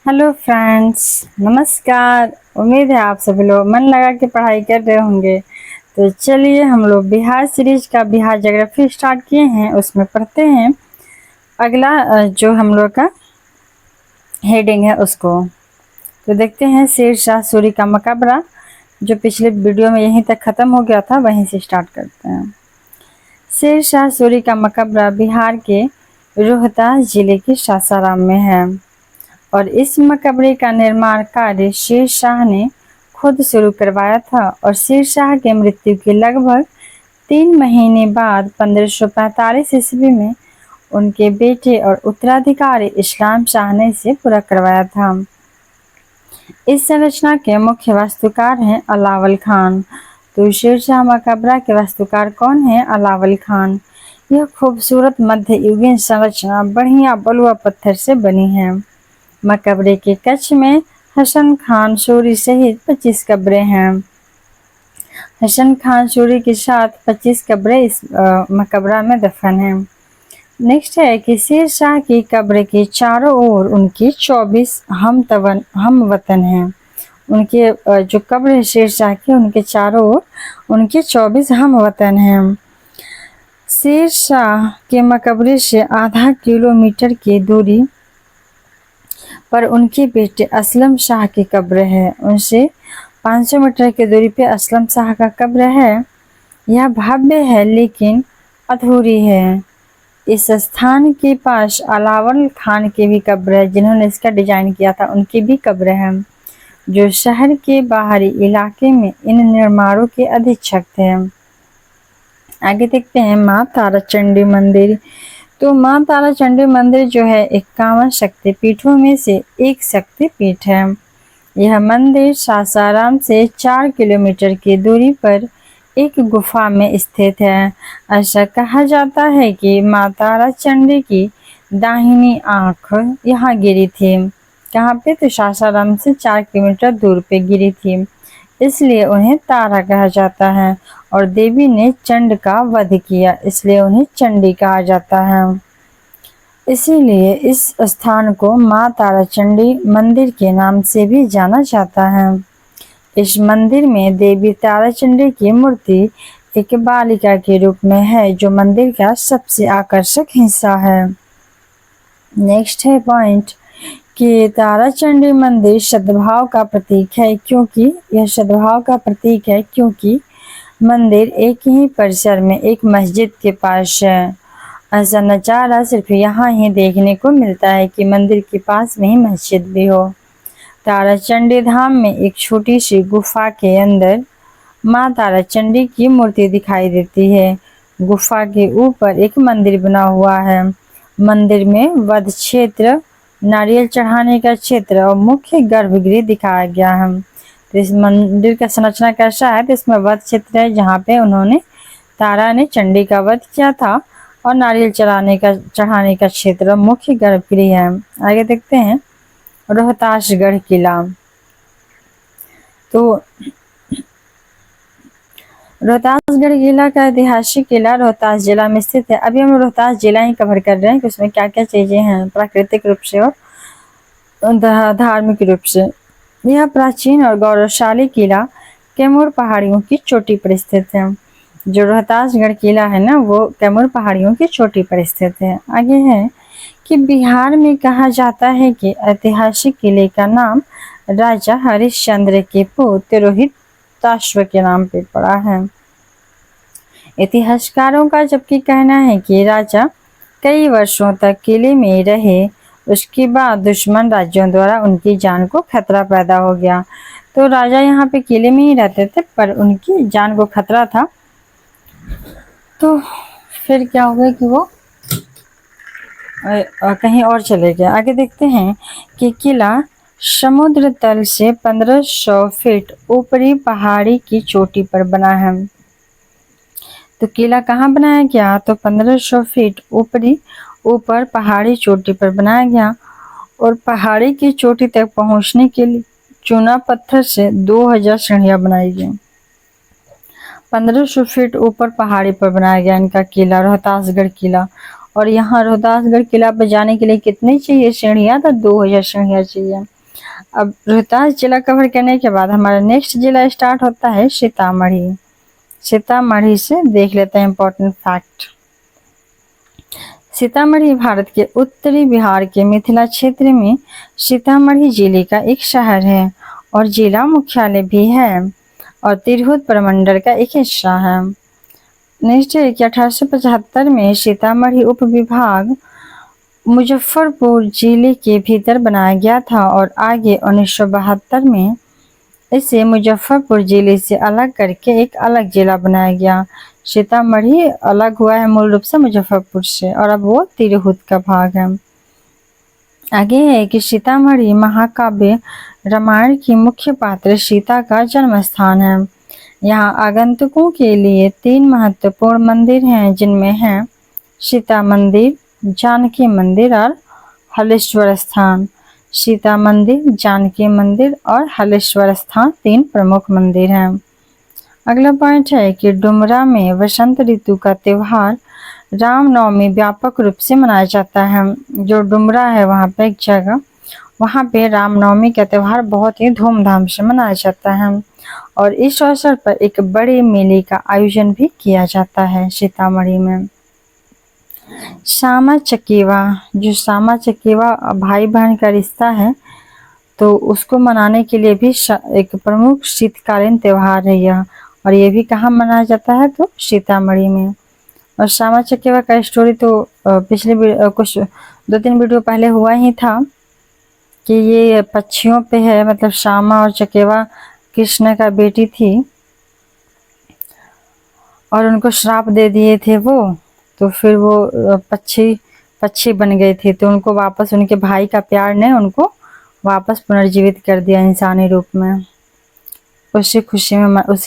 Hello friends, नमस्कार। उम्मीद है आप सभी लोग मन लगा के पढ़ाई कर रहे होंगे। तो चलिए हम लोग बिहार सीरीज का बिहार ज्योग्राफी स्टार्ट किए हैं, उसमें पढ़ते हैं। अगला जो हम लोग का हेडिंग है उसको तो देखते हैं। शेर शाह सूरी का मकबरा, जो पिछले वीडियो में यहीं तक ख़त्म हो गया था, वहीं से स्टार्ट करते हैं। शेर शाह सूरी का मकबरा बिहार के रोहतास जिले के सासाराम में है और इस मकबरे का निर्माण कार्य शेर शाह ने खुद शुरू करवाया था और शेर शाह के मृत्यु के लगभग 3 महीने बाद 1545 ईस्वी में उनके बेटे और उत्तराधिकारी इस्लाम शाह ने इसे पूरा करवाया था। इस संरचना के मुख्य वास्तुकार हैं अलावल खान। तो शेर शाह मकबरा के वास्तुकार कौन है? अलावल खान। यह खूबसूरत मध्ययुगीन संरचना बढ़िया बलुआ पत्थर से बनी है। मकबरे के कक्ष में हसन खान सूरी सहित 25 कब्रें हैं। हसन खान सूरी के साथ 25 कब्रें इस मकबरा में दफन हैं। नेक्स्ट है कि शेर शाह की कब्र के चारों ओर उनके 24 हम वतन हैं। उनके जो कब्र है शेर शाह की, उनके चारों ओर उनके 24 हम वतन हैं। शेर शाह के मकबरे से आधा किलोमीटर की दूरी पर उनके बेटे असलम शाह की कब्र है। उनसे 500 मीटर की दूरी पे असलम शाह का कब्र है। यह भव्य है लेकिन अधूरी है। इस स्थान के पास अलावल खान की भी कब्र है, जिन्होंने इसका डिजाइन किया था, उनकी भी कब्र है, जो शहर के बाहरी इलाके में इन निर्माणों के अधीक्षक थे। आगे देखते हैं माँ तारा चंडी मंदिर। तो माँ तारा चंडी मंदिर जो है 51 शक्तिपीठों में से एक शक्तिपीठ है। यह मंदिर सासाराम से 4 किलोमीटर की दूरी पर एक गुफा में स्थित है। ऐसा कहा जाता है कि माँ तारा चंडी की दाहिनी आंख यहाँ गिरी थी। कहाँ पे? तो सासाराम से 4 किलोमीटर दूर पे गिरी थी, इसलिए उन्हें तारा कहा जाता है। और देवी ने चंड का वध किया, इसलिए उन्हें चंडी कहा जाता है। इसीलिए इस स्थान को माँ तारा चंडी मंदिर के नाम से भी जाना जाता है। इस मंदिर में देवी तारा चंडी की मूर्ति एक बालिका के रूप में है, जो मंदिर का सबसे आकर्षक हिस्सा है। नेक्स्ट है पॉइंट कि तारा चंडी मंदिर सद्भाव का प्रतीक है, क्योंकि यह सद्भाव का प्रतीक है क्योंकि मंदिर एक ही परिसर में एक मस्जिद के पास है। ऐसा नज़ारा सिर्फ यहाँ ही देखने को मिलता है कि मंदिर के पास में ही मस्जिद भी हो। तारा चंडी धाम में एक छोटी सी गुफा के अंदर माँ तारा चंडी की मूर्ति दिखाई देती है। गुफा के ऊपर एक मंदिर बना हुआ है। मंदिर में वध क्षेत्र, नारियल चढ़ाने का क्षेत्र और मुख्य गर्भगृह दिखाया गया है। तो इस मंदिर का संरचना कैसा है? तो इसमें वध क्षेत्र है, जहाँ पे उन्होंने तारा ने चंडी का वध किया था, और नारियल चढ़ाने का क्षेत्र मुख्य गर्भगृह है। आगे देखते हैं रोहतासगढ़ किला। तो रोहतासगढ़ किला का ऐतिहासिक किला रोहतास जिला में स्थित है। अभी हम रोहतास जिला ही कवर कर रहे हैं कि उसमें क्या क्या चीजें हैं प्राकृतिक रूप से और धार्मिक रूप से। यह प्राचीन और गौरवशाली किला कैमूर पहाड़ियों की चोटी पर स्थित है। जो रोहतासगढ़ किला है ना, वो कैमूर पहाड़ियों की चोटी पर स्थित है। आगे है कि बिहार में कहा जाता है कि ऐतिहासिक किले का नाम राजा हरिश्चंद्र के पुत्र रोहिताश्व के नाम पे पड़ा है। इतिहासकारों का जबकि कहना है कि राजा कई वर्षों तक किले में रहे, उसके बाद दुश्मन राज्यों द्वारा उनकी जान को खतरा पैदा हो गया। तो राजा यहाँ पे किले में ही रहते थे, पर उनकी जान को खतरा था, तो फिर क्या हुआ कि वो कहीं और चले गए। आगे देखते हैं कि किला समुद्र तल से 1500 फीट ऊपरी पहाड़ी की चोटी पर बना है। तो किला कहाँ बनाया गया? तो 1500 फीट ऊपर पहाड़ी चोटी पर बनाया गया, और पहाड़ी की चोटी तक पहुंचने के लिए चूना पत्थर से 2000 सीढ़ियां बनाई गई। 1500 फीट ऊपर पहाड़ी पर बनाया गया इनका किला, रोहतासगढ़ किला। और यहाँ रोहतासगढ़ किला पर जाने के लिए कितनी चाहिए सीढ़ियाँ? तो 2000 सीढ़ियाँ चाहिए। अब रोहतास जिला कवर करने के बाद हमारा नेक्स्ट जिला स्टार्ट होता है सीतामढ़ी। सीतामढ़ी से देख लेते हैं इम्पोर्टेंट फैक्ट। सीतामढ़ी भारत के उत्तरी बिहार के मिथिला क्षेत्र में सीतामढ़ी जिले का एक शहर है और जिला मुख्यालय भी है और तिरहुत प्रमंडल का एक हिस्सा है। नेक्स्ट है कि 1875 में सीतामढ़ी उप विभाग मुजफ्फरपुर जिले के भीतर बनाया गया था और आगे 1972 में इसे मुजफ्फरपुर जिले से अलग करके एक अलग जिला बनाया गया। सीतामढ़ी अलग हुआ है मूल रूप से मुजफ्फरपुर से और अब वो तिरहुत का भाग है। आगे है कि सीतामढ़ी महाकाव्य रामायण की मुख्य पात्र सीता का जन्म स्थान है। यहाँ आगंतुकों के लिए 3 महत्वपूर्ण मंदिर हैं जिनमें हैं सीता मंदिर, जानकी मंदिर और हलेश्वर स्थान। सीता मंदिर, जानकी मंदिर और हलेश्वर स्थान 3 प्रमुख मंदिर हैं। अगला पॉइंट है कि डुमरा में वसंत ऋतु का त्यौहार रामनवमी व्यापक रूप से मनाया जाता है। जो डुमरा है वहाँ पे एक जगह, वहाँ पे रामनवमी का त्यौहार बहुत ही धूमधाम से मनाया जाता है और इस अवसर पर एक बड़े मेले का आयोजन भी किया जाता है सीतामढ़ी में। सामा चकेवा, जो सामा चकेवा भाई बहन का रिश्ता है तो उसको मनाने के लिए भी एक प्रमुख शीतकालीन त्यौहार है यह, और ये भी कहाँ मनाया जाता है तो सीतामढ़ी में। और सामा चकेवा का स्टोरी तो पिछले कुछ 2-3 वीडियो पहले हुआ ही था कि ये पक्षियों पे है, मतलब सामा और चकेवा कृष्ण का बेटी थी और उनको श्राप दे दिए थे वो, तो फिर वो पक्षी बन गए थे, तो उनको वापस उनके भाई का प्यार ने उनको वापस पुनर्जीवित कर दिया इंसानी रूप में। उसी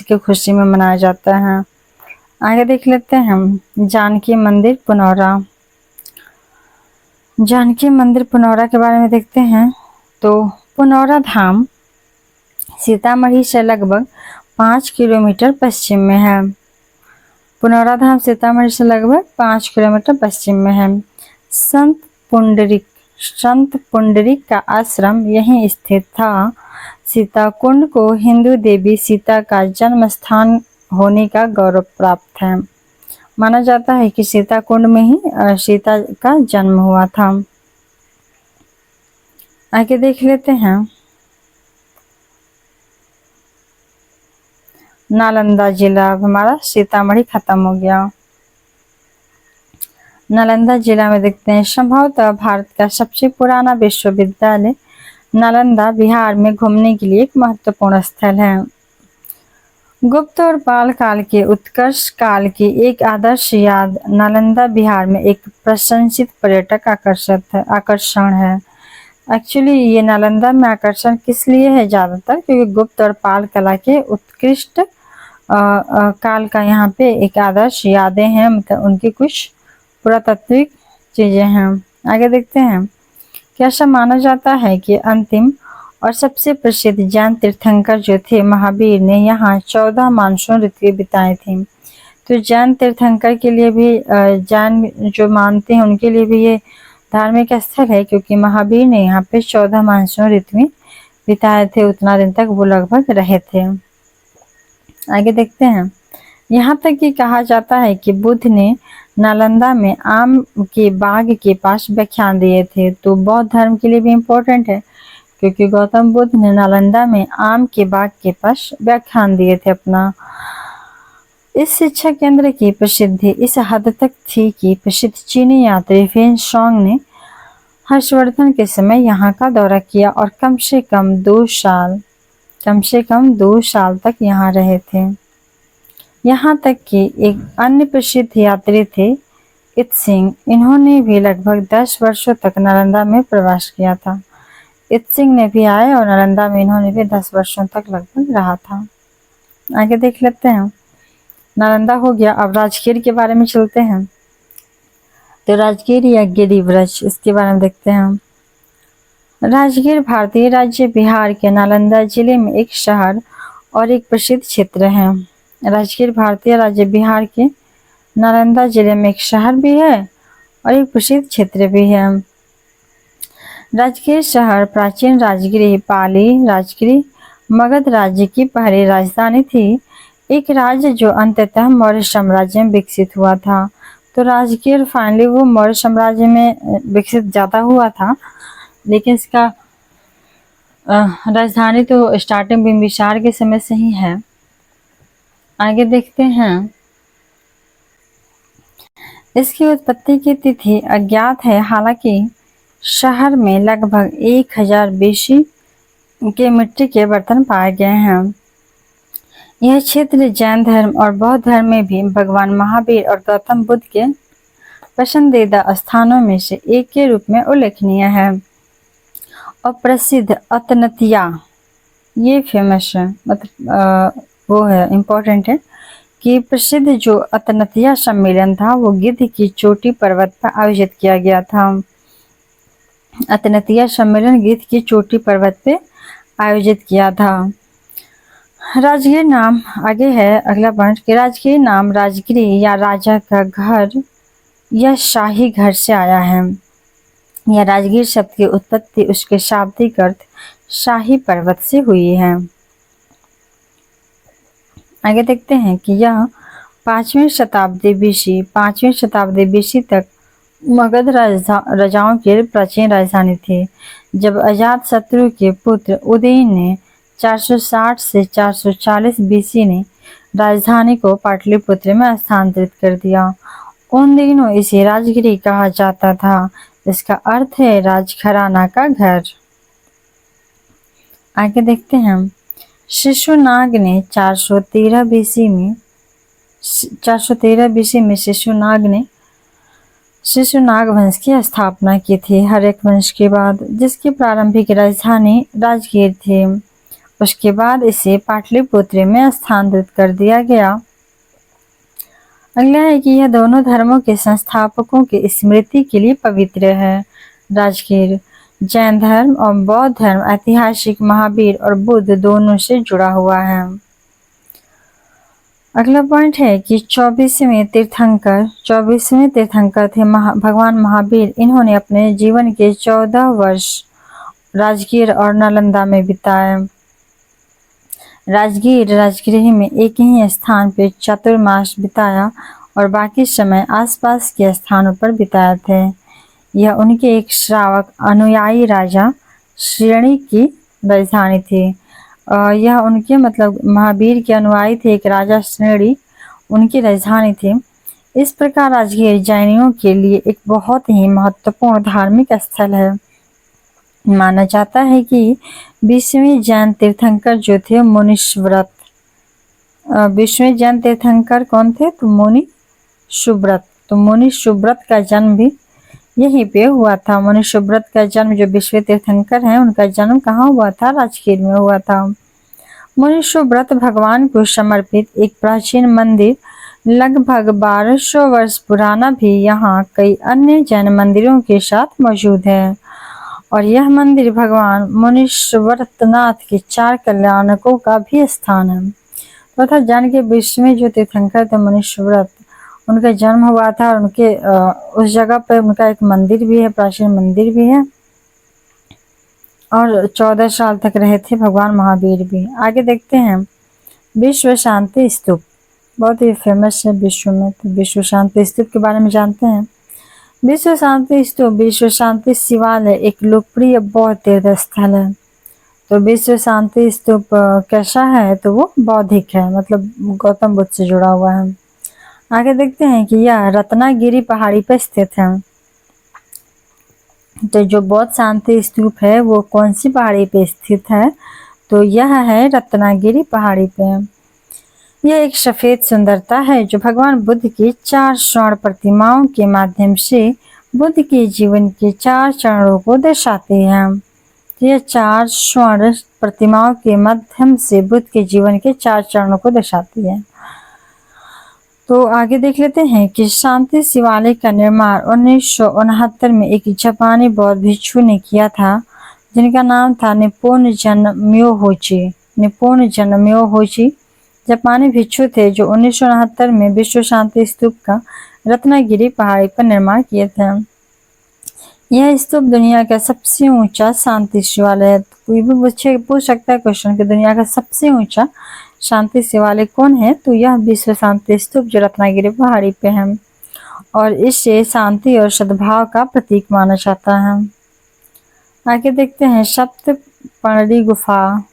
के खुशी में मनाया जाता है। आगे देख लेते हैं हम जानकी मंदिर पुनौरा। जानकी मंदिर पुनौरा के बारे में देखते हैं तो पुनौरा धाम सीतामढ़ी से लगभग 5 किलोमीटर पश्चिम में है। पुनौरा धाम सीतामढ़ी से लगभग 5 किलोमीटर पश्चिम में है। संत पुंडरिक का आश्रम यहीं स्थित था। सीता कुंड को हिंदू देवी सीता का जन्म स्थान होने का गौरव प्राप्त है। माना जाता है कि सीता कुंड में ही सीता का जन्म हुआ था। आगे देख लेते हैं नालंदा जिला। अब हमारा सीतामढ़ी खत्म हो गया। नालंदा जिला में देखते हैं संभवतः भारत का सबसे पुराना विश्वविद्यालय नालंदा बिहार में घूमने के लिए एक महत्वपूर्ण स्थल है। गुप्त और पाल काल के उत्कर्ष काल की एक आदर्श याद नालंदा बिहार में एक प्रशंसित पर्यटक आकर्षण है। एक्चुअली ये नालंदा में आकर्षण किस लिए है ज़्यादातर, क्योंकि गुप्त और पाल कला के उत्कृष्ट काल का यहाँ पे एक आदर्श यादें हैं, मतलब उनकी कुछ पुरातात्विक चीज़ें हैं। आगे देखते हैं कि ऐसा माना जाता है कि अंतिम और सबसे प्रसिद्ध जैन तीर्थंकर जो थे महावीर ने यहाँ 14 मानसून ऋतुएं बिताई थी। तो जैन तीर्थंकर के लिए भी जैन जो मानते हैं उनके लिए भी ये धार्मिक स्थल है, क्योंकि महावीर ने यहाँ पे 14 मानसून ऋतुएं बिताए थे। उतना दिन तक वो लगभग रहे थे। आगे देखते हैं, यहाँ तक कि कहा जाता है कि बुद्ध ने नालंदा में आम के बाग के पास व्याख्यान दिए थे। तो बौद्ध धर्म के लिए भी इम्पोर्टेंट है, क्योंकि गौतम बुद्ध ने नालंदा में आम के बाग के पास व्याख्यान दिए थे अपना। इस शिक्षा केंद्र की प्रसिद्धि इस हद तक थी कि प्रसिद्ध चीनी यात्री फेन सोंग ने हर्षवर्धन के समय यहाँ का दौरा किया और कम से कम 2 साल तक यहाँ रहे थे। यहाँ तक कि एक अन्य प्रसिद्ध यात्री थे इत्सिंग, इन्होंने भी लगभग 10 वर्षों तक नालंदा में प्रवास किया था। इत्सिंग ने भी आए और नालंदा में इन्होंने भी 10 वर्षों तक लगभग रहा था। आगे देख लेते हैं, नालंदा हो गया। अब राजगीर के बारे में चलते हैं। तो राजगीर या गिरिव्रज, इसके बारे में देखते हैं। राजगीर भारतीय राज्य बिहार के नालंदा जिले में एक शहर और एक प्रसिद्ध क्षेत्र है। राजगीर भारतीय राज्य बिहार के नालंदा जिले में एक शहर भी है और एक प्रसिद्ध क्षेत्र भी है। राजगीर शहर प्राचीन राजगिरी पाली राजगिरी मगध राज्य की पहली राजधानी थी। एक राज्य जो अंततः मौर्य साम्राज्य में विकसित हुआ था। तो राजगीर फाइनली वो मौर्य साम्राज्य में विकसित ज़्यादा हुआ था, लेकिन इसका राजधानी तो स्टार्टिंग बिंबिसार के समय से ही है। आगे देखते हैं। इसकी उत्पत्ति की तिथि अज्ञात है, हालांकि शहर में लगभग 1000 BC के मिट्टी के बर्तन पाए गए हैं। यह क्षेत्र जैन धर्म और बौद्ध धर्म में भी भगवान महावीर और गौतम बुद्ध के पसंदीदा स्थानों में से एक के रूप में उल्लेखनीय है। और प्रसिद्ध अतनतिया, ये फेमस है, मतलब वो है, इम्पोर्टेंट है कि प्रसिद्ध जो अतनतिया सम्मेलन था वो गिद्ध की चोटी पर्वत पर आयोजित किया गया था। अतनतिया सम्मेलन गिद्ध की चोटी पर्वत पे आयोजित किया था। राजगीर नाम आगे है अगला पॉइंट कि राजगीर नाम राजगिरी या राजा का घर या शाही घर से आया है। यह राजगीर शब्द की उत्पत्ति उसके शाब्दिक अर्थ शाही पर्वत से हुई है। आगे देखते हैं कि यह 5वीं शताब्दी BC तक मगध राजाओं की प्राचीन राजधानी थी। जब अजातशत्रु के पुत्र उदयन ने 460 से 440 BC ने राजधानी को पाटलिपुत्र में स्थानांतरित कर दिया। उन दिनों इसे राजगिरी कहा जाता था। इसका अर्थ है राजघराना का घर। आगे देखते हैं। शिशुनाग ने 413 BC में शिशुनाग वंश की स्थापना की थी, हर्यक वंश के बाद, जिसकी प्रारंभिक राजधानी राजगीर थी। उसके बाद इसे पाटलिपुत्र में स्थानांतरित कर दिया गया। अगला है कि यह दोनों धर्मों के संस्थापकों की स्मृति के लिए पवित्र है। राजगीर जैन धर्म और बौद्ध धर्म ऐतिहासिक महावीर और बुद्ध दोनों से जुड़ा हुआ है। अगला पॉइंट है कि 24वें तीर्थंकर थे भगवान महावीर। इन्होंने अपने जीवन के 14 वर्ष राजगीर और नालंदा में बिताए। राजगीर में एक ही स्थान पर चातुर्मास बिताया और बाकी समय आसपास के स्थानों पर बिताए थे। यह उनके एक श्रावक अनुयायी राजा श्रेणी की राजधानी थी। यह उनके मतलब महावीर के अनुयायी थे, एक राजा श्रेणी उनकी राजधानी थी। इस प्रकार राजगीर जैनियों के लिए एक बहुत ही महत्वपूर्ण धार्मिक स्थल है। माना जाता है कि 20वें जैन तीर्थंकर जो थे मुनीश्व्रत, 20वें जैन तीर्थंकर कौन थे? तो मुनीश्व्रत। तो मुनीश्व्रत का जन्म भी यहीं पे हुआ था। मुनीश्व्रत का जन्म जो 20वें तीर्थंकर हैं उनका जन्म कहाँ हुआ था? राजगीर में हुआ था। मुनीश्व्रत भगवान को समर्पित एक प्राचीन मंदिर लगभग 1200 वर्ष पुराना भी यहाँ कई अन्य जैन मंदिरों के साथ मौजूद है। और यह मंदिर भगवान मुनीश्वरनाथ के 4 कल्याणकों का भी स्थान है। तथा जैन के 20वें जो तीर्थंकर थे मुनीश्व्रत, उनका जन्म हुआ था और उनके उस जगह पर उनका एक मंदिर भी है, प्राचीन मंदिर भी है, और 14 साल तक रहे थे भगवान महावीर भी। आगे देखते हैं। विश्व शांति स्तूप बहुत ही फेमस है विश्व में, तो विश्व शांति स्तूप के बारे में जानते हैं। विश्व शांति स्तूप विश्व शांति शिवालय एक लोकप्रिय बौद्ध तीर्थ स्थल है। तो विश्व शांति स्तूप कैसा है? तो वो बौद्धिक है, मतलब गौतम बुद्ध से जुड़ा हुआ है। आगे देखते हैं कि यह रत्नागिरी पहाड़ी पर स्थित है। तो जो बौद्ध शांति स्तूप है वो कौन सी पहाड़ी पे स्थित है? तो यह है रत्नागिरी पहाड़ी पे। यह एक सफेद सुंदरता है जो भगवान बुद्ध की 4 स्वर्ण प्रतिमाओं के माध्यम से बुद्ध के जीवन के 4 चरणों को दर्शाती है। यह 4 स्वर्ण प्रतिमाओं के माध्यम से बुद्ध के जीवन के 4 चरणों को दर्शाती है। तो आगे देख लेते हैं कि शांति शिवालय का निर्माण 1969 में एक जापानी बौद्ध भिक्षु ने किया था, जिनका नाम था निप्पोन जनम्योहोजी। जापानी भिक्षु थे जो 1969 में विश्व शांति स्तूप का रत्नागिरी पहाड़ी पर निर्माण किए थे। यह स्तूप दुनिया का सबसे ऊंचा शांति शिवालय है। कोई भी पूछ सकता है क्वेश्चन कि दुनिया का सबसे ऊंचा शांति शिवालय कौन है, तो यह विश्व शांति स्तूप जो रत्नागिरी पहाड़ी पे है और इसे शांति और सद्भाव का प्रतीक माना जाता है। आगे देखते हैं सप्तपर्णी गुफा।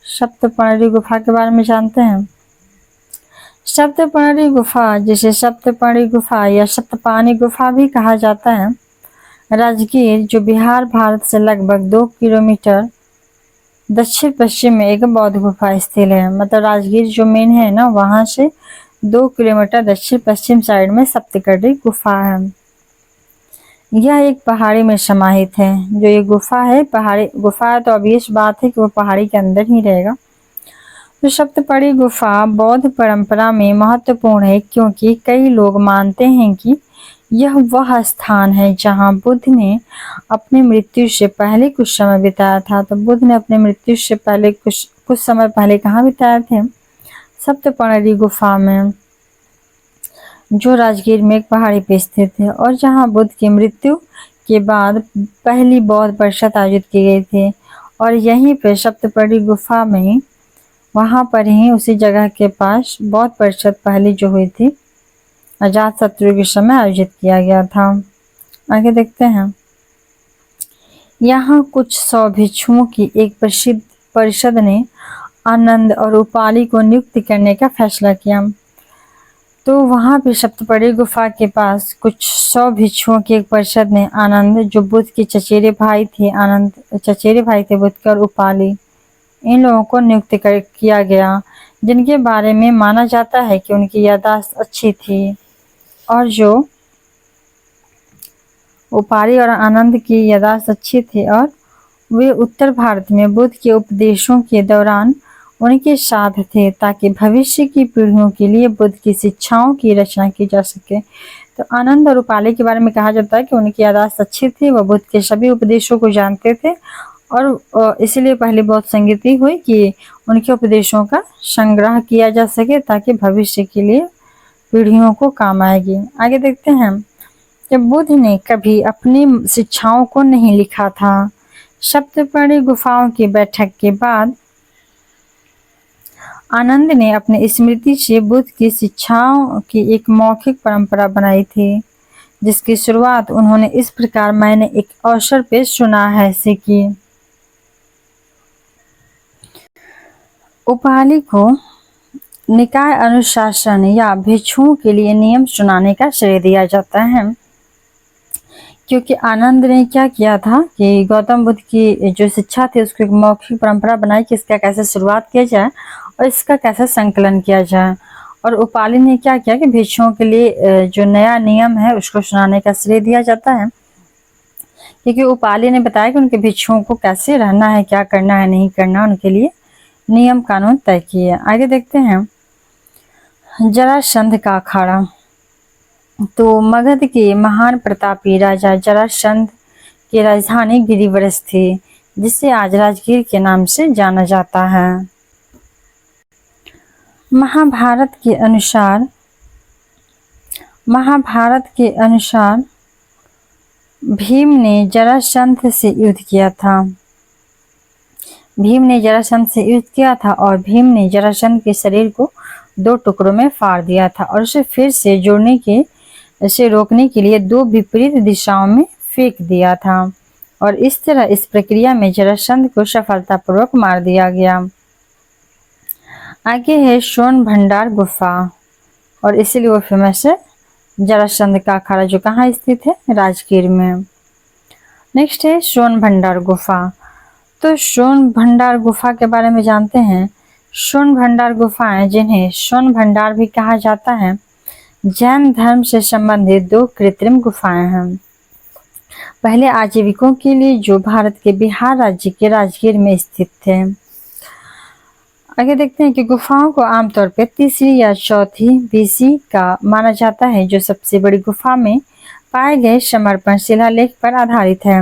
सप्तपर्णी गुफा के बारे में जानते हैं। सप्तपर्णी गुफा, जिसे सप्तपर्णी गुफा या सप्तपानी गुफा भी कहा जाता है, राजगीर जो बिहार भारत से लगभग 2 किलोमीटर दक्षिण पश्चिम में एक बौद्ध गुफा स्थित है। मतलब राजगीर जो मेन है ना, वहां से 2 किलोमीटर दक्षिण पश्चिम साइड में सप्तपर्णी गुफा है। यह एक पहाड़ी में समाहित है। जो ये गुफा है, पहाड़ी गुफा है तो ऑब्वियस बात है कि वो पहाड़ी के अंदर ही रहेगा। तो सप्तपर्णी गुफा बौद्ध परंपरा में महत्वपूर्ण है क्योंकि कई लोग मानते हैं कि यह वह स्थान है जहां बुद्ध ने अपनी मृत्यु से पहले कुछ समय बिताया था। तो बुद्ध ने अपनी मृत्यु से पहले कुछ समय पहले कहाँ बिताए थे? सप्तपर्णी गुफा में, जो राजगीर में एक पहाड़ी पे स्थित है और जहां बुद्ध की मृत्यु के बाद पहली बौद्ध परिषद आयोजित की गई थी। और यहीं पे सप्तपर्णी गुफा में, वहां पर ही उसी जगह के पास बौद्ध परिषद पहली जो हुई थी अजात शत्रु के समय आयोजित किया गया था। आगे देखते हैं। यहाँ कुछ 100 भिक्षुओं की एक प्रसिद्ध परिषद ने आनंद और उपाली को नियुक्त करने का फैसला किया। तो वहां पे सप्तपर्णी गुफा के पास कुछ 100 भिक्षुओं की एक परिषद ने आनंद, जो बुद्ध के चचेरे भाई थे, आनंद चचेरे भाई थे बुद्ध के, और उपाली, इन लोगों को नियुक्त किया गया, जिनके बारे में माना जाता है कि उनकी याददाश्त अच्छी थी। और जो उपाली और आनंद की याददाश्त अच्छी थी और वे उत्तर भारत में बुद्ध के उपदेशों के दौरान उनके साथ थे ताकि भविष्य की पीढ़ियों के लिए बुद्ध की शिक्षाओं की रचना की जा सके। तो आनंद और उपाली के बारे में कहा जाता है कि उनकी याददाश्त अच्छी थी, वह बुद्ध के सभी उपदेशों को जानते थे और इसीलिए पहली बौद्ध संगति हुई कि उनके उपदेशों का संग्रह किया जा सके ताकि भविष्य के लिए पीढ़ियों को काम आएगी। आगे देखते हैं। जब बुद्ध ने कभी अपनी शिक्षाओं को नहीं लिखा था। सप्तपर्णी गुफाओं की बैठक के बाद आनंद ने अपनी स्मृति से बुद्ध की शिक्षाओं की एक मौखिक परंपरा बनाई थी, जिसकी शुरुआत उन्होंने इस प्रकार मैंने एक अवसर पे सुना है से की। उपाली को निकाय अनुशासन या भिक्षुओं के लिए नियम सुनाने का श्रेय दिया जाता है, क्योंकि आनंद ने क्या किया था कि गौतम बुद्ध की जो शिक्षा थी उसको एक मौखिक परंपरा बनाई कि इसका कैसे शुरुआत किया जाए और इसका कैसे संकलन किया जाए। और उपाली ने क्या किया कि भिक्षुओं के लिए जो नया नियम है उसको सुनाने का श्रेय दिया जाता है, क्योंकि उपाली ने बताया कि उनके भिक्षुओं को कैसे रहना है, क्या करना है, नहीं करना, उनके लिए नियम कानून तय किए। आगे देखते हैं। जरासंध का अखाड़ा। तो मगध के महान प्रतापी राजा जरासंध की राजधानी गिरिवरस थी, जिसे आज राजगीर के नाम से जाना जाता है। महाभारत के अनुसार भीम ने जरासंध से युद्ध किया था। और भीम ने जरासंध के शरीर को 2 टुकड़ों में फाड़ दिया था और उसे फिर से रोकने के लिए 2 विपरीत दिशाओं में फेंक दिया था। और इस तरह इस प्रक्रिया में जरासंध को सफलतापूर्वक मार दिया गया। आगे है सोन भंडार गुफा, और इसीलिए वो फेमस है। जरासंध का अखाड़ा जो कहाँ स्थित है? राजगीर में। नेक्स्ट है सोन भंडार गुफा। तो सोन भंडार गुफा के बारे में जानते हैं। सोन भंडार गुफाएं, जिन्हें सोन भंडार भी कहा जाता है, जैन धर्म से संबंधित 2 कृत्रिम गुफाएं हैं। पहले आजीविकों के लिए जो भारत के बिहार राज्य के राजगीर में स्थित थे। आगे देखते हैं कि गुफाओं को आमतौर पर 3री या 4थी BC का माना जाता है, जो सबसे बड़ी गुफा में पाए गए समर्पण शिलालेख पर आधारित है,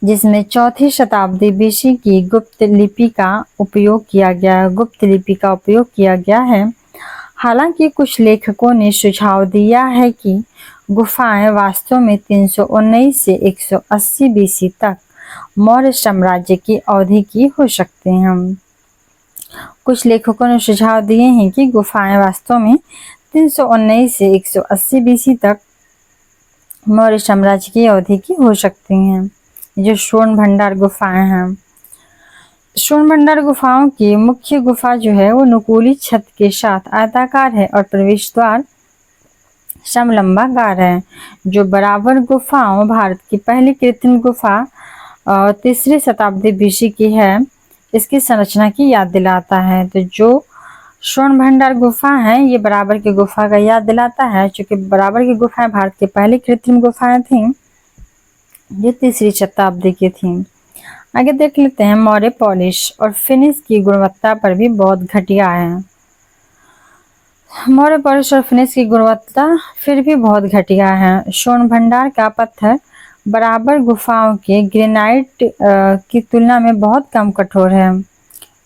जिसमें 4ठी शताब्दी BC की गुप्त लिपि का उपयोग किया गया है। हालांकि कुछ लेखकों ने सुझाव दिया है कि गुफाएं वास्तव में 319 से 180 बीसी तक मौर्य साम्राज्य की अवधि की हो सकते हैं। कुछ लेखकों ने सुझाव दिए हैं कि गुफाएं वास्तव में 319 से 180 बीसी तक मौर्य साम्राज्य की अवधि की हो सकती हैं। जो स्वर्ण भंडार गुफाएं हैं, स्वर्ण भंडार गुफाओं की मुख्य गुफा जो है वो नुकीली छत के साथ आयताकार है और प्रवेश द्वार समलंबाकार है। जो बराबर गुफाओं भारत की पहली कृत्रिम गुफा 3री शताब्दी बीसी की है, इसकी संरचना की याद दिलाता है। तो जो स्वर्ण भंडार गुफा है ये बराबर की गुफा का याद दिलाता है, क्योंकि बराबर की गुफाएं भारत की पहली कृत्रिम गुफाएं थीं, ये 3री शताब्दी की थीं। आगे देख लेते हैं, मौर्य पॉलिश और फिनिश की गुणवत्ता पर भी बहुत घटिया है। मौर्य पॉलिश और फिनिश की गुणवत्ता फिर भी बहुत घटिया है। स्वर्ण भंडार का पत्थर बराबर गुफाओं के ग्रेनाइट की तुलना में बहुत कम कठोर है।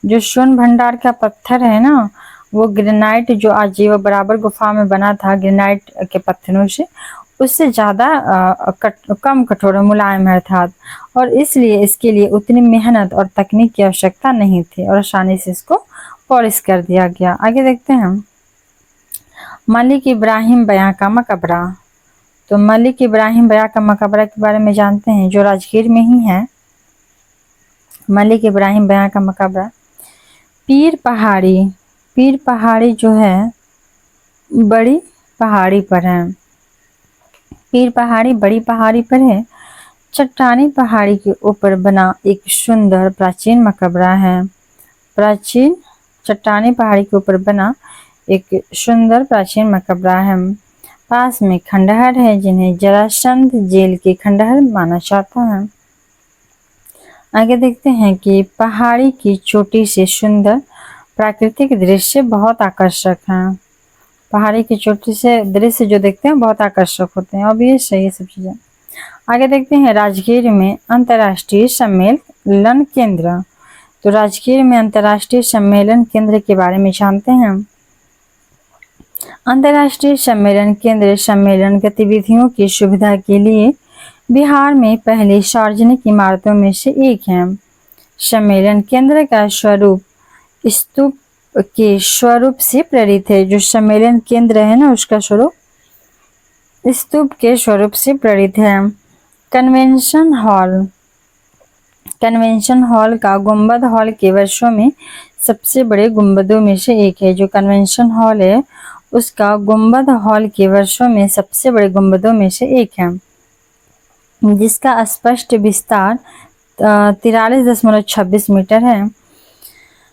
जो स्वर्ण भंडार का पत्थर है ना, वो ग्रेनाइट जो आजीव बराबर गुफा में बना था ग्रेनाइट के पत्थरों से, उससे ज़्यादा कम कठोर मुलायम है अर्थात, और इसलिए इसके लिए उतनी मेहनत और तकनीक की आवश्यकता नहीं थी और आसानी से इसको पॉलिश कर दिया गया। आगे देखते हैं, मलिक इब्राहिम बयां का मकबरा। तो मलिक इब्राहिम बयां का मकबरा के बारे में जानते हैं, जो राजगीर में ही है। मलिक इब्राहिम बयां का मकबरा पीर पहाड़ी जो है बड़ी पहाड़ी पर है। पीर पहाड़ी बड़ी पहाड़ी पर है। चट्टानी पहाड़ी के ऊपर बना एक सुंदर प्राचीन मकबरा है। प्राचीन चट्टानी पहाड़ी के ऊपर बना एक सुंदर प्राचीन मकबरा है। पास में खंडहर है, जिन्हें जरासंध जेल के खंडहर माना जाता है। आगे देखते हैं कि पहाड़ी की चोटी से सुंदर प्राकृतिक दृश्य बहुत आकर्षक हैं। पहाड़ी की चोटी से दृश्य जो देखते हैं बहुत आकर्षक होते हैं। अब ये सही है सब चीजें। आगे देखते हैं, राजगीर में अंतर्राष्ट्रीय सम्मेलन केंद्र। तो राजगीर में अंतर्राष्ट्रीय सम्मेलन केंद्र के बारे में जानते हैं। अंतर्राष्ट्रीय सम्मेलन केंद्र सम्मेलन गतिविधियों की सुविधा के लिए बिहार में पहली सार्वजनिक इमारतों में से एक है। सम्मेलन केंद्र का स्वरूप स्तूप के स्वरूप से प्रेरित है। जो सम्मेलन केंद्र है ना, उसका स्वरूप स्तूप के स्वरूप से प्रेरित है। कन्वेंशन हॉल का गुंबद हॉल के वर्षों में सबसे बड़े गुंबदों में से एक है। जो कन्वेंशन हॉल है उसका गुंबद हॉल के वर्षों में सबसे बड़े गुंबदों में से एक है, जिसका स्पष्ट विस्तार 43.26 मीटर है।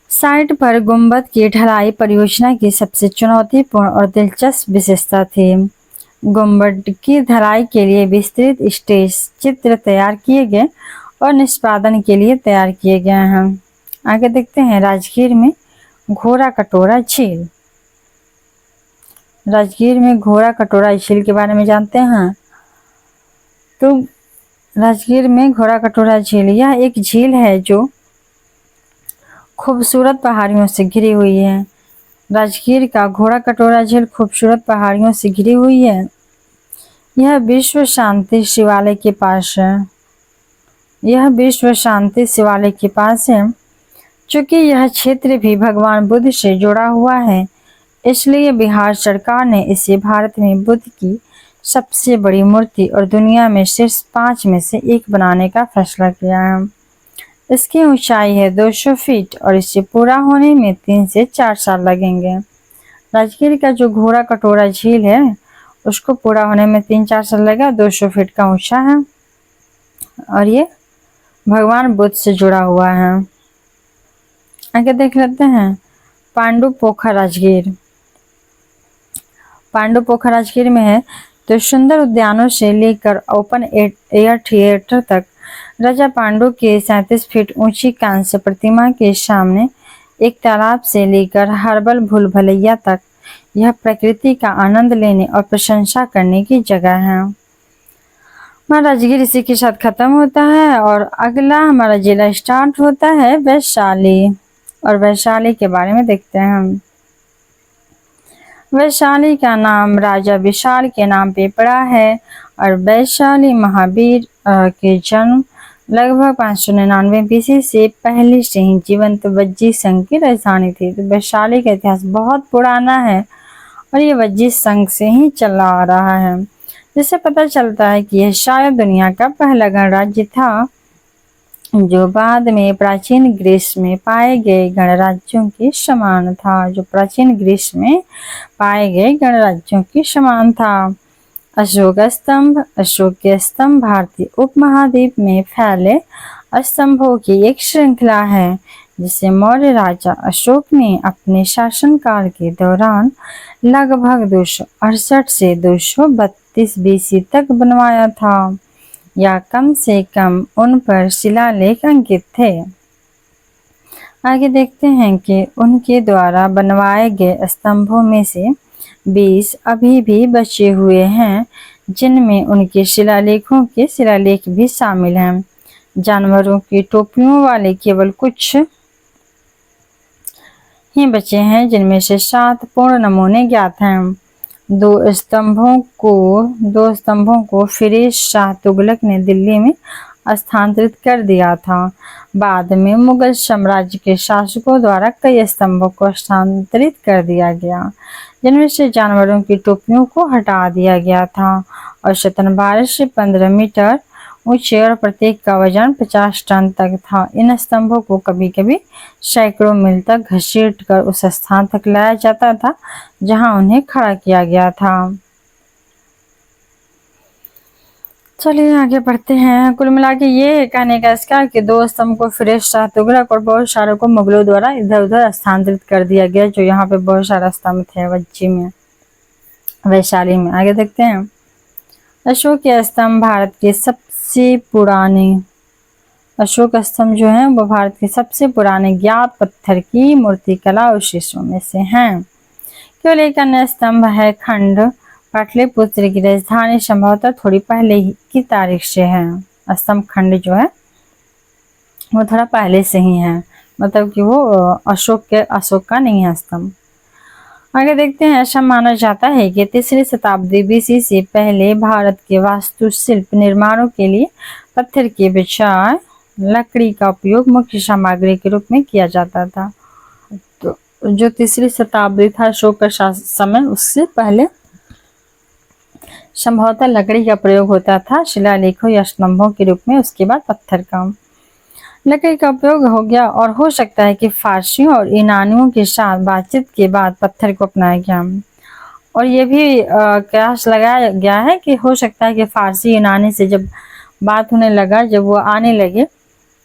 साइट पर गुंबद की ढलाई परियोजना की सबसे चुनौतीपूर्ण और दिलचस्प विशेषता थी। गुंबद की ढलाई के लिए विस्तृत स्केच चित्र तैयार किए गए और निष्पादन के लिए तैयार किए गए हैं। आगे देखते हैं, राजगीर में घोड़ा कटोरा झील। राजगीर में घोड़ा कटोरा झील के बारे में जानते हैं। तो राजगीर में घोड़ा कटोरा झील, यह एक झील है जो खूबसूरत पहाड़ियों से घिरी हुई है। राजगीर का घोड़ा कटोरा झील खूबसूरत पहाड़ियों से घिरी हुई है। यह विश्व शांति शिवालय के पास है। यह विश्व शांति शिवालय के पास है। चूंकि यह क्षेत्र भी भगवान बुद्ध से जुड़ा हुआ है, इसलिए बिहार सरकार ने इसे भारत में बुद्ध की सबसे बड़ी मूर्ति और दुनिया में शीर्ष 5 में से एक बनाने का फैसला किया है। इसकी ऊंचाई है 200 फीट और इसे पूरा होने में 3 से 4 साल लगेंगे। राजगीर का जो घोड़ा कटोरा झील है उसको पूरा होने में 3-4 साल लगेगा। 200 फीट का ऊंचा है और ये भगवान बुद्ध से जुड़ा हुआ है। आगे देख लेते हैं, पांडु पोखर राजगीर। पांडु पोखर राजगीर में है। तो सुंदर उद्यानों से लेकर ओपन एयर थिएटर तक राजा पांडु के 37 फीट ऊंची कांस्य प्रतिमा के सामने एक तालाब से लेकर हर्बल भूल भुलैया तक यह प्रकृति का आनंद लेने और प्रशंसा करने की जगह है। हमारा राजगीर इसी के साथ खत्म होता है और अगला हमारा जिला स्टार्ट होता है वैशाली। और वैशाली के बारे में देखते हैं हम। वैशाली का नाम राजा विशाल के नाम पे पड़ा है और वैशाली महावीर के जन्म लगभग 599 BC से पहले से ही जीवंत वज्जी संघ की राजधानी थी। तो वैशाली का इतिहास बहुत पुराना है और ये वज्जी संघ से ही चला आ रहा है, जिससे पता चलता है कि यह शायद दुनिया का पहला गणराज्य था जो बाद में प्राचीन ग्रीस में पाए गए गणराज्यों के समान था। जो प्राचीन ग्रीस में पाए गए गणराज्यों के समान था। अशोक स्तंभ। अशोक के स्तंभ भारतीय उपमहाद्वीप में फैले स्तंभों की एक श्रृंखला है जिसे मौर्य राजा अशोक ने अपने शासनकाल के दौरान लगभग 268 से 232 BC तक बनवाया था, या कम से कम उन पर शिलालेख अंकित थे। आगे देखते हैं कि उनके द्वारा बनवाए गए स्तंभों में से 20 अभी भी बचे हुए हैं, जिनमें उनके शिलालेखों के शिलालेख भी शामिल हैं। जानवरों की टोपियों वाले केवल कुछ ही बचे हैं, जिनमें से 7 पूर्ण नमूने ज्ञात हैं। दो स्तंभों को फिरोज शाह तुगलक ने दिल्ली में स्थानांतरित कर दिया था। बाद में मुगल साम्राज्य के शासकों द्वारा कई स्तंभों को स्थानांतरित कर दिया गया, जिनमें से जानवरों की टोपियों को हटा दिया गया था और 12 से 15 मीटर ऊंचे और प्रत्येक का वजन 50 टन तक था। इन स्तंभों को कभी कभी सैकड़ों मील तक घसीटकर उस स्थान तक लाया जाता था जहां उन्हें खड़ा किया गया था। चलिए आगे बढ़ते हैं। कुल मिला के ये कहने का इसका कि 2 स्तंभ को फिरोज शाह तुगलक और बहुत सारे को मुगलों द्वारा इधर उधर स्थानांतरित कर दिया गया, जो यहाँ पे बहुत सारे स्तंभ थे वज्जी में, वैशाली में। आगे देखते हैं। अशोक के स्तंभ भारत के सबसे पुराने अशोक स्तंभ जो है वो भारत के सबसे पुराने ज्ञात पत्थर की मूर्तिकला अवशेषों में से हैं। केवल एक अन्य स्तंभ है खंड पाटलिपुत्र की राजधानी, संभवतः थोड़ी पहले की तारीख से है। स्तंभ खंड जो है वो थोड़ा पहले से ही है, मतलब कि वो अशोक का नहीं है स्तंभ। आगे देखते हैं। ऐसा माना जाता है कि 3री शताब्दी BC से पहले भारत के वास्तुशिल्प निर्माणों के लिए पत्थर के बजाय लकड़ी का उपयोग मुख्य सामग्री के रूप में किया जाता था। तो जो 3री शताब्दी था अशोक का समय, उससे पहले संभवतः लकड़ी का प्रयोग होता था शिलालेखों या स्तंभों के रूप में, उसके बाद पत्थर का। लकड़ी का उपयोग हो गया और हो सकता है कि फारसियों और यूनानियों के साथ बातचीत के बाद पत्थर को अपनाया गया। और ये भी कयास लगाया गया है कि हो सकता है कि फारसी यूनानी से जब बात होने लगा, जब वो आने लगे,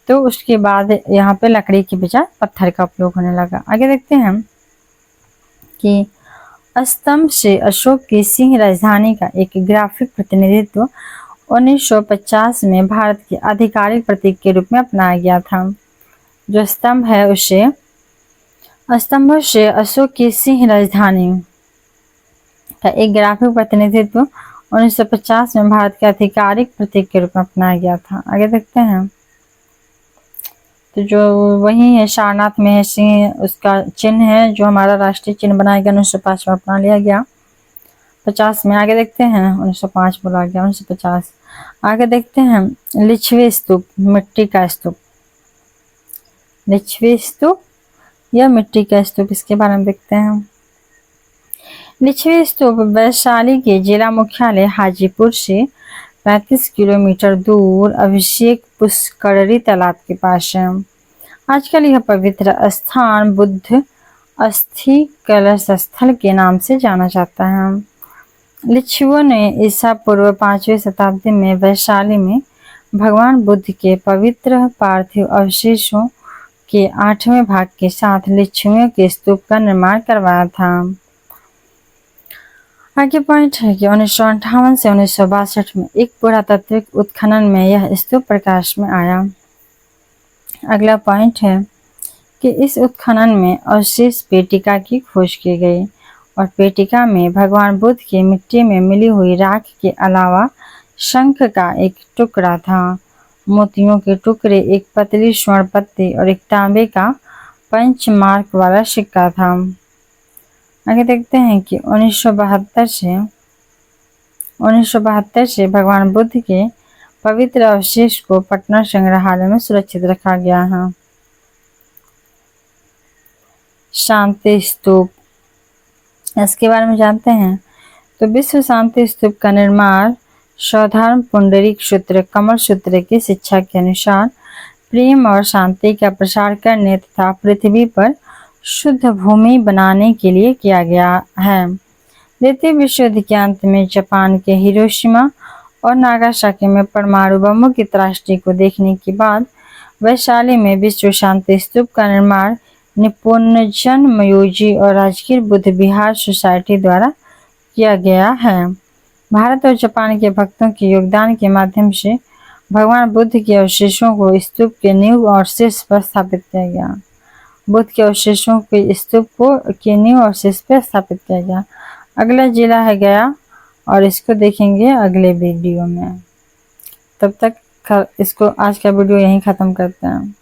तो उसके बाद यहाँ पे लकड़ी के बजाय पत्थर का उपयोग होने लगा। आगे देखते हैं कि स्तंभ से अशोक की सिंह राजधानी का एक ग्राफिक प्रतिनिधित्व 1950 में भारत के आधिकारिक प्रतीक के रूप में अपनाया गया था। जो स्तंभ है उसे स्तंभों से अशोक की सिंह राजधानी का एक ग्राफिक प्रतिनिधित्व 1950 में भारत के आधिकारिक प्रतीक के रूप में अपनाया गया था। आगे देखते हैं। तो जो वही है सारनाथ में है सिंह, उसका चिन्ह है जो हमारा राष्ट्रीय चिन्ह बनाया गया 1905 में अपना लिया गया 50 में। आगे देखते हैं। 1905 बोला गया 1950। आगे देखते हैं। लिच्छवी स्तूप, मिट्टी का स्तूप। लिच्छवी स्तूप या मिट्टी का स्तूप, इसके बारे में देखते हैं। लिच्छवी स्तूप वैशाली के जिला मुख्यालय हाजीपुर से 35 किलोमीटर दूर अभिषेक पुष्करणी तालाब के पास है। आजकल यह पवित्र स्थान बुद्ध अस्थि कलश स्थल के नाम से जाना जाता है। लिच्छवियों ने ईसा पूर्व 5वीं शताब्दी में वैशाली में भगवान बुद्ध के पवित्र पार्थिव अवशेषों के 8वें भाग के साथ लिच्छवियों के स्तूप का निर्माण करवाया था। आगे पॉइंट है कि 1958 से 1962 में एक पुरातात्विक उत्खनन में यह स्तूप प्रकाश में आया। अगला पॉइंट है कि इस उत्खनन में अवशेष पेटिका की खोज की गई और पेटिका में भगवान बुद्ध की मिट्टी में मिली हुई राख के अलावा शंख का एक टुकड़ा था, मोतियों के टुकड़े, एक पतली स्वर्ण पत्ती और एक तांबे का पंचमार्क वाला सिक्का था। आगे देखते हैं कि 1972 से भगवान बुद्ध के पवित्र अवशेष को पटना संग्रहालय में सुरक्षित रखा गया है। शांति स्तूप, इसके बारे में जानते हैं। तो विश्व शांति स्तूप का निर्माण सौधर्म पुंडरीक सूत्र कमल सूत्र की शिक्षा के अनुसार प्रेम और शांति का प्रसार करने तथा पृथ्वी पर शुद्ध भूमि बनाने के लिए किया गया है। द्वितीय विश्व युद्ध के अंत में जापान के हिरोशिमा और नागासाकी में परमाणु बमों की त्रासदी को देखने के बाद वैशाली में विश्व शांति स्तूप का निर्माण निप्पोन्जन मयोजी और राजगीर बुद्ध विहार सोसाइटी द्वारा किया गया है। भारत और जापान के भक्तों के योगदान के माध्यम से भगवान बुद्ध के अवशेषों को स्तूप के नींव और शीर्ष पर स्थापित किया गया। बुद्ध के अवशेषों के स्तूप को के नींव और शीर्ष पर स्थापित किया गया। अगला जिला है गया और इसको देखेंगे अगले वीडियो में। तब तक इसको आज का वीडियो यहीं ख़त्म करते हैं।